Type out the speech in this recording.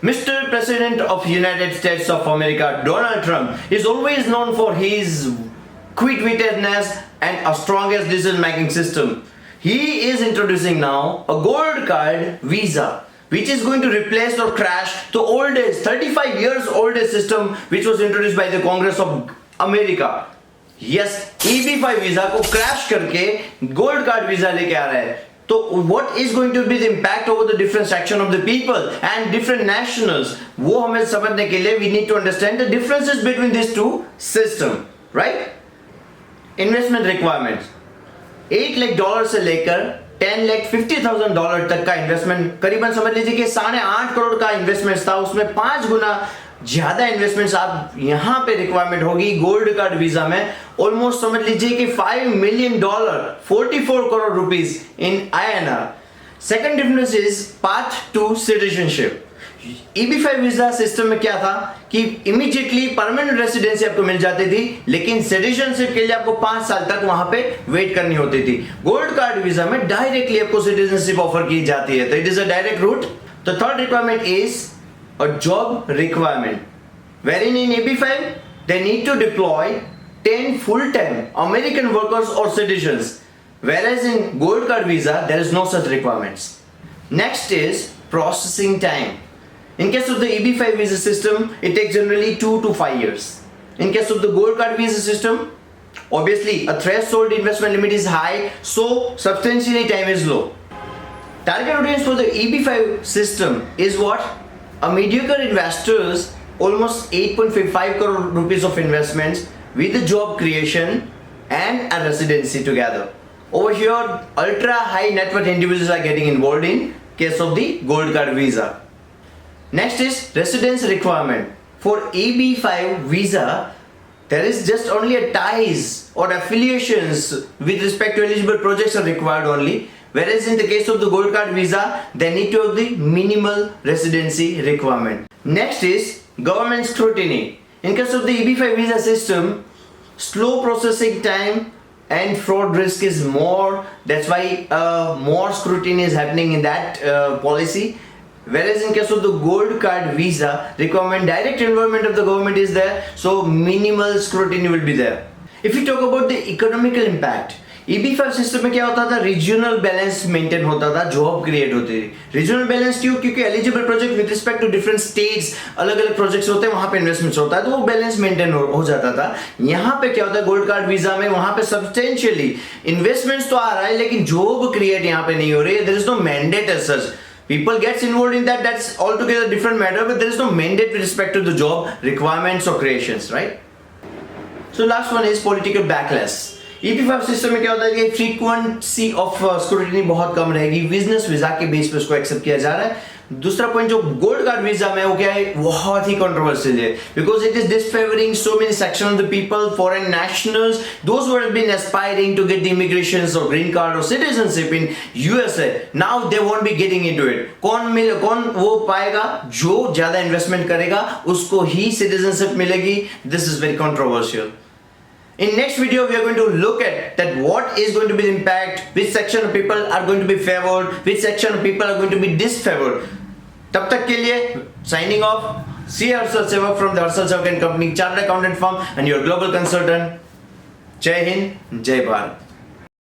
Mr. President of United States of America, Donald Trump, is always known for his quick-wittedness and a strongest decision-making system. He is introducing now a gold card visa, which is going to replace or crash the oldest 35 years oldest system which was introduced by the Congress of America. Yes, EB5 visa को crash करके gold card visa लेके आ रहा है. तो what is going to be the impact over the different section of the people and different nationals, वो हमें समझने के लिए we need to understand the differences between these two system, right? Investment requirements, $8 lakh से लेकर $10,50,000 तक का investment, करीबन समझ लीजिए कि 8.5 करोड़ का इन्वेस्टमेंट था, उसमें 5 गुना ज्यादा इन्वेस्टमेंट्स आप यहां पे रिक्वायरमेंट होगी गोल्ड कार्ड वीजा में. ऑलमोस्ट समझ लीजिए कि $5 million, 44 crore rupees in INR. Second difference is path to citizenship. EB5 visa system में क्या था कि इमीडिएटली परमानेंट रेसिडेंसी आपको मिल जाती थी, लेकिन सिटीजनशिप के लिए आपको 5 साल तक वहां पे वेट करनी होती थी. गोल्ड कार्ड वीजा में डायरेक्टली आपको सिटीजनशिप ऑफर की जाती है, तो it is a direct route. The third requirement is a job requirement, wherein in EB5 they need to deploy 10 full-time American workers or citizens, whereas in gold card visa there is no such requirements. Next is processing time. In case of the EB5 visa system, it takes generally 2 to 5 years. In case of the gold card visa system, obviously a threshold investment limit is high, so substantially time is low. Target audience for the EB5 system is what? A mediocre investors, almost 8.55 crore rupees of investments with the job creation and a residency together. Over here, ultra high net worth individuals are getting involved in case of the gold card visa. Next is residence requirement. For EB5 visa, there is just only a ties or affiliations with respect to eligible projects are required only. Whereas in the case of the gold card visa, they need to have the minimal residency requirement. Next is government scrutiny. In case of the EB5 visa system, slow processing time and fraud risk is more. That's why more scrutiny is happening in that policy. Whereas in case of the gold card visa requirement, direct involvement of the government is there, so minimal scrutiny will be there. If we talk about the economical impact, EB5 system में क्या होता था, regional balance maintain होता था, job create होती थी. Regional balance क्यों? क्योंकि eligible project with respect to different states, अलग अलग प्रोजेक्ट्स होते हैं, वहां पे इन्वेस्टमेंट्स होता है, तो वो बैलेंस मेंटेन हो जाता था. यहाँ पे क्या होता है गोल्ड कार्ड वीजा में, वहां पे सब्सटेंशियली इन्वेस्टमेंट्स तो आ रहा है, लेकिन जॉब क्रिएट यहाँ पे नहीं हो रही है. There is no mandate as such. People gets involved in that, that's altogether different matter, but there is no mandate with respect to the job requirements or creations, right? So last one is political backlash. EB5 system में क्या होता है कि frequency of scrutiny बहुत कम रहेगी, business visa के base पे उसको एक्सेप्ट किया जा रहा है. दूसरा पॉइंट जो गोल्ड कार्ड वीजा में वो क्या है, बहुत ही कंट्रोवर्शियल है, because it is disfavouring so many section of the people, foreign nationals, those who have been aspiring to get the immigrations और ग्रीन कार्ड और citizenship in USA. Now they won't be getting into it. कौन वो पाएगा? जो ज्यादा investment करेगा उसको ही सिटीजनशिप मिलेगी. This is very controversial. In next video, we are going to look at that what is going to be the impact, which section of people are going to be favored, which section of people are going to be disfavored. तब तक के लिए signing off. See Harshal Sewak from the Harshal Sewak & Company, Chartered Accountant firm and your global consultant. जय हिंद, जय भारत.